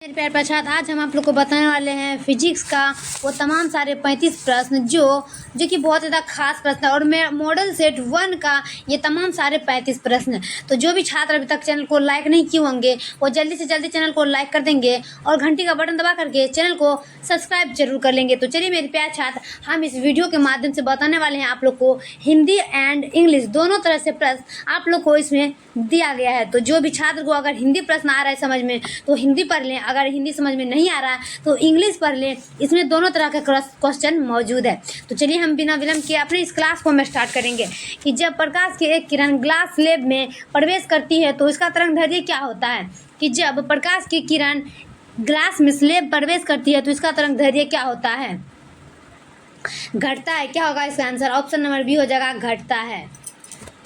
मेरे प्यार प्रसाद, आज हम आप लोग को बताने वाले हैं फिजिक्स का वो तमाम सारे 35 प्रश्न जो कि बहुत ज़्यादा खास प्रश्न है। और मॉडल सेट 1 का ये तमाम सारे 35 प्रश्न हैं। तो जो भी छात्र अभी तक चैनल को लाइक नहीं किए होंगे वो जल्दी से जल्दी चैनल को लाइक कर देंगे और घंटी का बटन दबा करके चैनल को सब्सक्राइब जरूर कर लेंगे। तो चलिए मेरे प्यार छात्र, हम इस वीडियो के माध्यम से बताने वाले हैं आप लोग को हिंदी एंड इंग्लिश दोनों तरह से प्रश्न आप लोग को इसमें दिया गया है। तो जो भी छात्र को अगर हिंदी प्रश्न आ रहा है समझ में तो हिंदी पढ़ लें, अगर हिंदी समझ में नहीं आ रहा है तो इंग्लिश पढ़ लें। इसमें दोनों तरह के क्वेश्चन मौजूद है। तो चलिए हम बिना विलंब किए अपने इस क्लास को हम स्टार्ट करेंगे कि जब प्रकाश की एक किरण ग्लास स्लेब में प्रवेश करती है तो इसका तरंगदैर्घ्य क्या होता है। कि जब प्रकाश की किरण ग्लास में स्लेब प्रवेश करती है तो इसका तरंगदैर्घ्य क्या होता है। घटता है। क्या होगा इसका आंसर? ऑप्शन नंबर बी हो जाएगा, घटता है।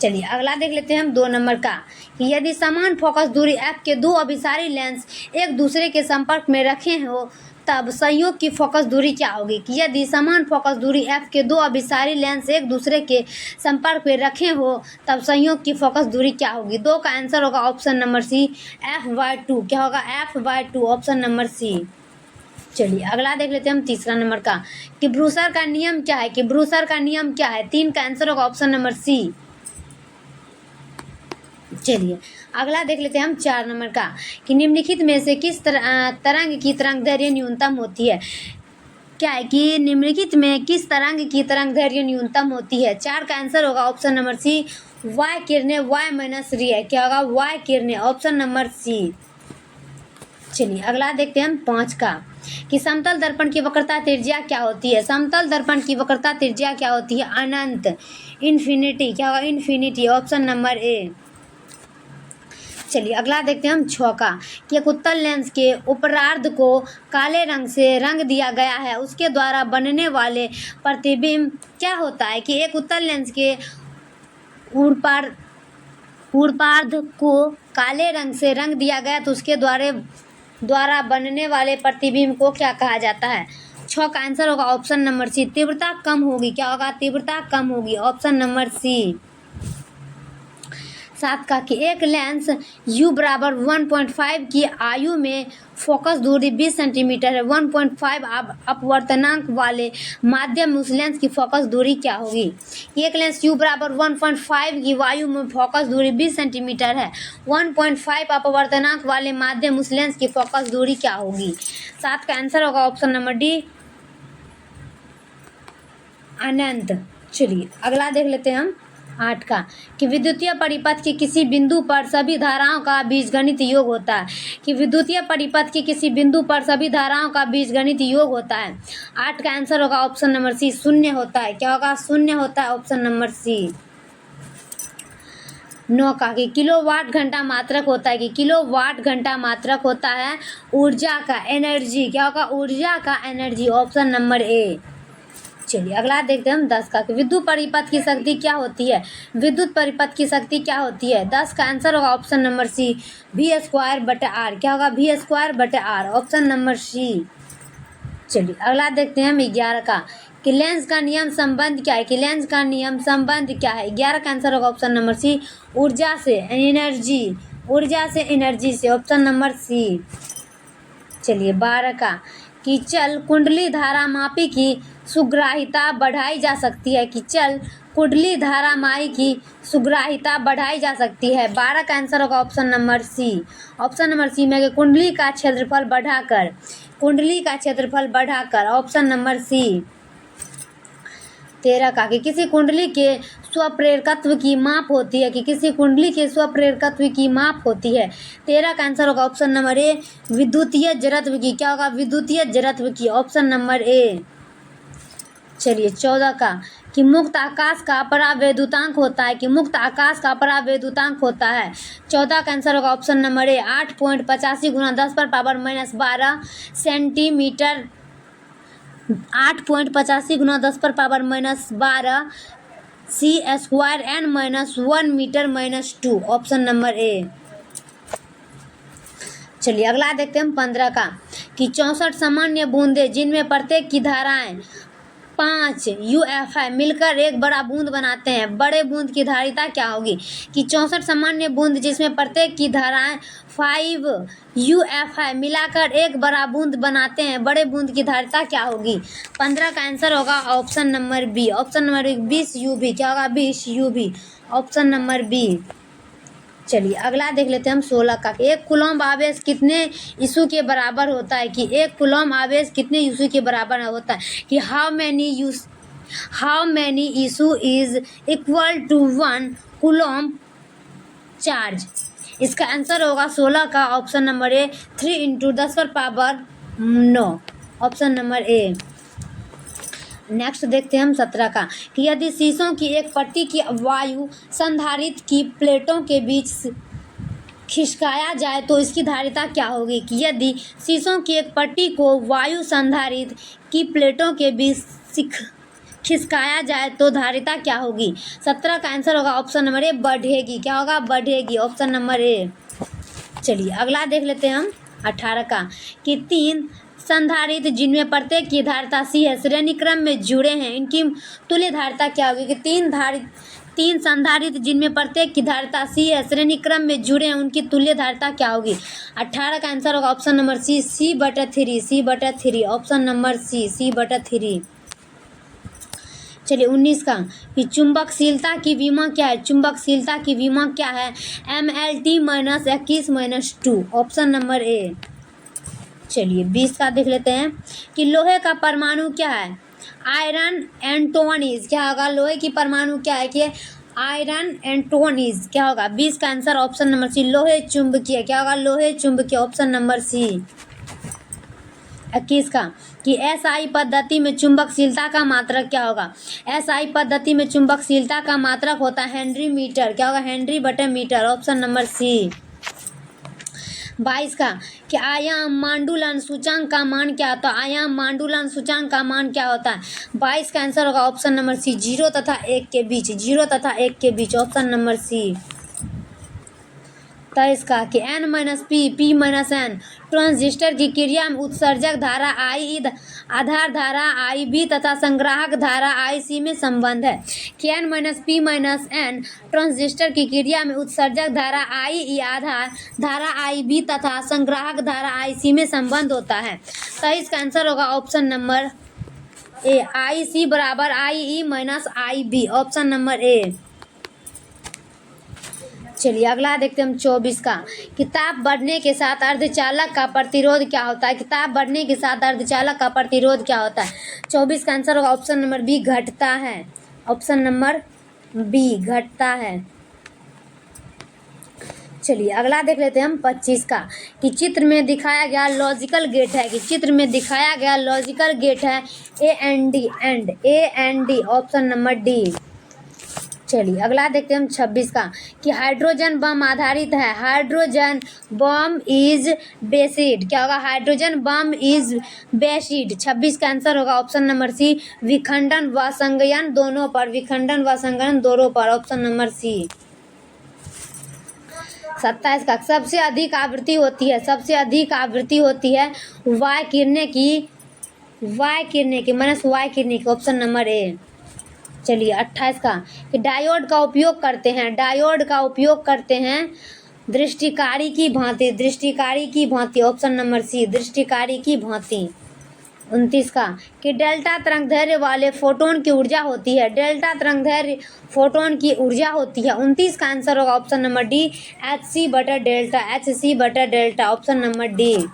चलिए अगला देख लेते हैं हम 2 नंबर का कि यदि समान फोकस दूरी f के दो अभिसारी लेंस एक दूसरे के संपर्क में रखे हो तब संयोग की फोकस दूरी क्या होगी। कि यदि समान फोकस दूरी f के दो अभिसारी लेंस एक दूसरे के संपर्क में रखे हो तब संयोग की फोकस दूरी क्या होगी। 2 का आंसर होगा ऑप्शन नंबर सी, f/2। क्या होगा? f/2, option number C. चलिए अगला देख लेते हैं हम 3 नंबर का कि ब्रूसर का नियम क्या है। कि ब्रूसर का नियम क्या है। 3 का आंसर होगा ऑप्शन नंबर सी। चलिए अगला देख लेते हैं हम 4 नंबर का कि निम्नलिखित में से किस तरंग की तरंगदैर्घ्य न्यूनतम होती है। क्या है कि निम्नलिखित में किस तरंग की तरंगदैर्घ्य न्यूनतम होती है। 4 का आंसर होगा ऑप्शन नंबर सी, वाय किरणें y-रे है। क्या होगा? वाय किरणें, ऑप्शन नंबर सी। चलिए अगला देखते हैं हम 5 का कि समतल दर्पण की वक्रता त्रिज्या क्या होती है। समतल दर्पण की वक्रता त्रिज्या क्या होती है? अनंत, इन्फिनिटी। क्या होगा? इन्फिनिटी, ऑप्शन नंबर ए। चलिए अगला देखते हैं हम 6 का कि एक उत्तल लेंस के उपरार्ध को काले रंग से रंग दिया गया है, उसके द्वारा बनने वाले प्रतिबिंब क्या होता है। कि एक उत्तल लेंस के ऊर्ध्वार्ध को काले रंग से रंग दिया गया तो उसके द्वारा बनने वाले प्रतिबिंब को क्या कहा जाता है। 6 का आंसर होगा ऑप्शन नंबर सी, तीव्रता कम होगी। क्या होगा? तीव्रता कम होगी, ऑप्शन नंबर सी। 7 का कि एक लेंस u बराबर 1.5 की आयु में फोकस दूरी 20 सेंटीमीटर है। 1.5 अपवर्तनांक वाले माध्यम में उस लेंस की फोकस दूरी क्या होगी। एक लेंस u बराबर 1.5 की वायु में फोकस दूरी 20 सेंटीमीटर है। 1.5 अपवर्तनांक वाले माध्यम उस लेंस की फोकस दूरी क्या होगी। 7 का आंसर होगा ऑप्शन नंबर डी, अनंत। चलिए अगला देख लेते हैं हम 8 का कि विद्युतीय परिपथ के किसी बिंदु पर सभी धाराओं का बीजगणित योग होता है। कि विद्युतीय परिपथ के किसी बिंदु पर सभी धाराओं का बीजगणित योग होता है। 8 का आंसर होगा ऑप्शन नंबर सी, शून्य होता है। क्या होगा? शून्य होता है, ऑप्शन नंबर सी। 9 का कि किलोवाट घंटा मात्रक होता है। कि किलोवाट घंटा मात्रक होता है ऊर्जा का, एनर्जी। क्या होगा? ऊर्जा का एनर्जी, ऑप्शन नंबर ए। चलिए अगला देखते हैं हम 10 का कि विद्युत परिपथ की शक्ति क्या होती है। विद्युत परिपथ की शक्ति क्या होती है। 10 का आंसर होगा ऑप्शन नंबर सी, v²/r। क्या होगा? v²/r, option number C. चलिए अगला देखते हैं हम 11 का कि लेंस का नियम संबंध क्या है। कि लेंस का नियम संबंध क्या है। 11 का आंसर होगा ऑप्शन नंबर सी, ऊर्जा से एनर्जी, ऊर्जा से एनर्जी से, ऑप्शन नंबर सी। चलिए 12 का कि चल कुंडली धारा मापी की सुग्राहिता बढ़ाई जा सकती है। कि चल कुंडली धारा मापी की सुग्राहिता बढ़ाई जा सकती है। 12 का आंसर होगा option number C, option number C में कुंडली का क्षेत्रफल बढ़ाकर, कुंडली का क्षेत्रफल बढ़ाकर, ऑप्शन नंबर सी। 13 का कि किसी कुंडली के स्वप्रेरकत्व की माप होती है। कि किसी कुंडली के स्वप्रेरकत्व की माप होती है। 13 का आंसर होगा ऑप्शन नंबर ए, विद्युतीय जड़त्व की। क्या होगा? विद्युतीय जड़त्व की, ऑप्शन नंबर ए। चलिए 14 का कि मुक्त आकाश का परावैद्युतांक होता है। कि मुक्त आकाश का परावैद्युतांक होता है। 14 का आंसर होगा ऑप्शन नंबर ए, 8.85 × 10⁻12 centimetre, 8.85 × 10⁻12 c² n -1 m-2, option number ए। चलिए अगला देखते हैं हम 15 का कि 64 सामान्य बूंदे जिनमें प्रत्येक की धाराएं 5 UFI मिलकर एक बड़ा बूंद बनाते हैं। बड़े बूंद की धारिता क्या होगी? कि 64 सामान्य बूंद जिसमें प्रत्येक की धाराएं 5 UFI मिलाकर एक बड़ा बूंद बनाते हैं। बड़े बूंद की धारिता क्या होगी? 15 का आंसर होगा option number B. Option number 20 UV। क्या होगा? 20 UV। Option number B. चलिए अगला देख लेते हैं हम 16 का। एक कूलम्ब आवेश कितने यीशु के बराबर होता है? कि एक कूलम्ब आवेश कितने यीशु के बराबर होता है? कि how many ESU is equal to 1 coulomb charge? इसका आंसर होगा 16 का option number A 3 × 10⁻9। Option number A. Next देखते हैं हम 17 का। कि यदि शीशों की एक पट्टी की वायु संधारित्र की प्लेटों के बीच खिसकाया जाए तो इसकी धारिता क्या होगी? कि यदि शीशों की एक पट्टी को वायु संधारित्र की प्लेटों के बीच खिसकाया जाए तो धारिता क्या होगी? 17 का आंसर होगा ऑप्शन नंबर ए बढ़ेगी। क्या होगा? बढ़ेगी। ऑप्शन नंबर ए। चलिए अगला देख लेते हैं हम 18 का। कि 3 संधारित्र जिनमें प्रत्येक की धारिता C है श्रेणी क्रम में जुड़े हैं, इनकी तुल्य धारिता क्या होगी? कि 3 संधारित्र जिनमें प्रत्येक की धारिता C है श्रेणी क्रम में जुड़े हैं, उनकी तुल्य धारिता क्या होगी? 18 का आंसर होगा option number C C/3। C/3। Option number C C/3। चलिए 19 का। कि चुंबकशीलता की विमा क्या है? चुंबकशीलता की विमा क्या है? MLT - 21 - 2। ऑप्शन नंबर ए। चलिए 20 का देख लेते हैं। कि लोहे का परमाणु क्या है? Iron Anthony's. क्या होगा? लोहे की परमाणु क्या है? कि आयरन एंटोनीज। क्या होगा? 20 का आंसर ऑप्शन नंबर सी लोहे चुंबकीय। क्या होगा? लोहे चुंबकीय। ऑप्शन नंबर सी। 21 का। कि SI पद्धति में चुंबकशीलता का मात्रक क्या होगा? SI पद्धति में चुंबकशीलता का मात्रक होता है हेनरी मीटर। क्या होगा? हेनरी/मीटर। ऑप्शन नंबर सी। 22 का। कि आयाम मांडुलन सूचांक का मान क्या होता है? आयाम मांडुलन सूचांक का मान क्या होता है? 22 का आंसर होगा ऑप्शन नंबर सी 0 तथा 1 के बीच। 0 तथा 1 के बीच। ऑप्शन नंबर सी। 23 का। कि N-P, P-N ट्रांजिस्टर की क्रिया में उत्सर्जक धारा I, आधार धारा IB तथा संग्राहक धारा IC में संबंध है। कि N-P-N ट्रांजिस्टर की क्रिया में उत्सर्जक धारा IE, आधार धारा IB तथा संग्राहक धारा IC में संबंध होता है। तो इसका आंसर होगा ऑप्शन नंबर ए IC = IE - IB। Option number ए। चलिए अगला देखते हैं हम 24 का। कि ताप बढ़ने के साथ अर्धचालक का प्रतिरोध क्या होता है? कि ताप बढ़ने के साथ अर्धचालक का प्रतिरोध क्या होता है? 24 का आंसर होगा ऑप्शन नंबर बी घटता है। ऑप्शन नंबर बी घटता है। चलिए अगला देख लेते हैं हम 25 का। कि चित्र में दिखाया गया लॉजिकल गेट है। कि चित्र में दिखाया गया लॉजिकल गेट है AND। Option number D. चलिए अगला देखते हैं हम 26 का। कि हाइड्रोजन बम आधारित है। Hydrogen bomb is based. क्या होगा? Hydrogen bomb is based. 26 का आंसर होगा ऑप्शन नंबर सी विखंडन व संगयन दोनों पर। विखंडन व संगयन दोनों पर। ऑप्शन नंबर सी। 27 का। सबसे अधिक आवृत्ति होती है। सबसे अधिक आवृत्ति होती है वाय किरणें की -वाय किरणें की। ऑप्शन नंबर ए। चलिए 28 का। कि डायोड का उपयोग करते हैं दृष्टिकारी की भांति। ऑप्शन नंबर सी दृष्टिकारी की भांति। 29 का। कि डेल्टा तरंगदैर्घ्य वाले फोटोन की ऊर्जा होती है। डेल्टा तरंगदैर्घ्य फोटोन की ऊर्जा होती है। 29 का आंसर होगा ऑप्शन नंबर डी hc/डेल्टा। Option number D.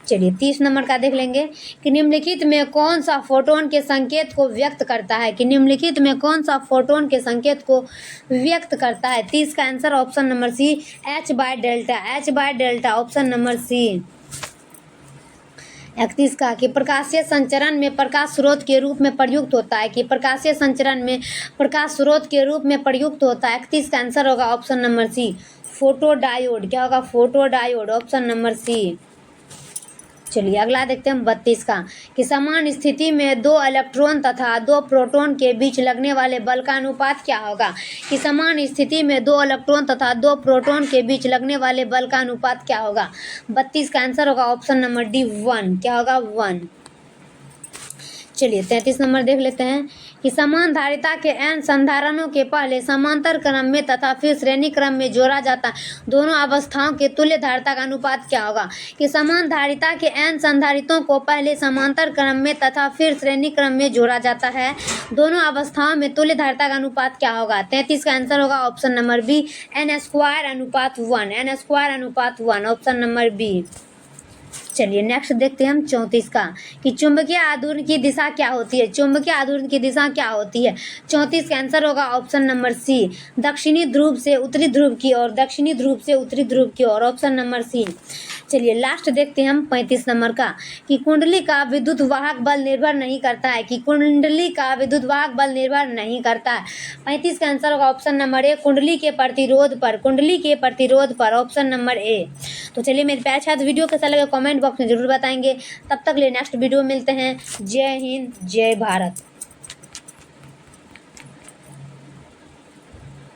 चलिए 30 नंबर का देख लेंगे। कि निम्नलिखित में कौन सा फोटोन के संकेत को व्यक्त करता है? कि निम्नलिखित में कौन सा फोटोन के संकेत को व्यक्त करता है? 30 का आंसर ऑप्शन नंबर सी h/डेल्टा। Option number C. 31 का। कि प्रकाशीय संचरण में प्रकाश स्रोत के रूप में प्रयुक्त होता है। कि प्रकाशीय संचरण में प्रकाश स्रोत के रूप में प्रयुक्त होता है। 31 का आंसर होगा ऑप्शन नंबर सी फोटोडायोड। क्या होगा? फोटोडायोड। Option number C. चलिए अगला देखते हैं 32 का। कि समान स्थिति में 2 इलेक्ट्रॉन तथा 2 प्रोटॉन के बीच लगने वाले बल का अनुपात क्या होगा? कि समान स्थिति में 2 इलेक्ट्रॉन तथा 2 प्रोटॉन के बीच लगने वाले बल का अनुपात क्या होगा? 32 का आंसर होगा ऑप्शन नंबर डी 1। क्या होगा? 1। चलिए 33 नंबर देख लेते हैं कि समान धारिता के n संधारणों के पहले समांतर क्रम में तथा फिर श्रेणी क्रम में जोड़ा जाता है दोनों अवस्थाओं के तुल्य धारिता का अनुपात क्या होगा। कि समान धारिता के n संधारितों को पहले समांतर क्रम में तथा फिर श्रेणी क्रम में जोड़ा जाता है दोनों अवस्थाओं में तुल्य धारिता का अनुपात क्या होगा। 33 का आंसर होगा option number B n² option number B. चलिए नेक्स्ट देखते हैं हम 34 का कि चुंबकीय आघूर्ण की दिशा क्या होती है। चुंबकीय आघूर्ण की दिशा क्या होती है। 34 का आंसर होगा ऑप्शन नंबर सी दक्षिणी ध्रुव से उत्तरी ध्रुव की ओर, दक्षिणी ध्रुव से उत्तरी ध्रुव की ओर, ऑप्शन नंबर सी। चलिए लास्ट देखते हैं हम 35 नंबर का कि कुंडली का विद्युत वाहक बल निर्भर नहीं करता है। कि कुंडली का विद्युत वाहक बल निर्भर नहीं करता है। 35 का आंसर होगा ऑप्शन नंबर ए कुंडली के प्रतिरोध पर, कुंडली के प्रतिरोध पर, ऑप्शन नंबर ए। तो चलिए मेरे प्यारे छात्र वीडियो कैसा लगा कमेंट बॉक्स में जरूर बताएंगे। तब तक लिए नेक्स्ट वीडियो मिलते हैं। जय हिंद जय भारत।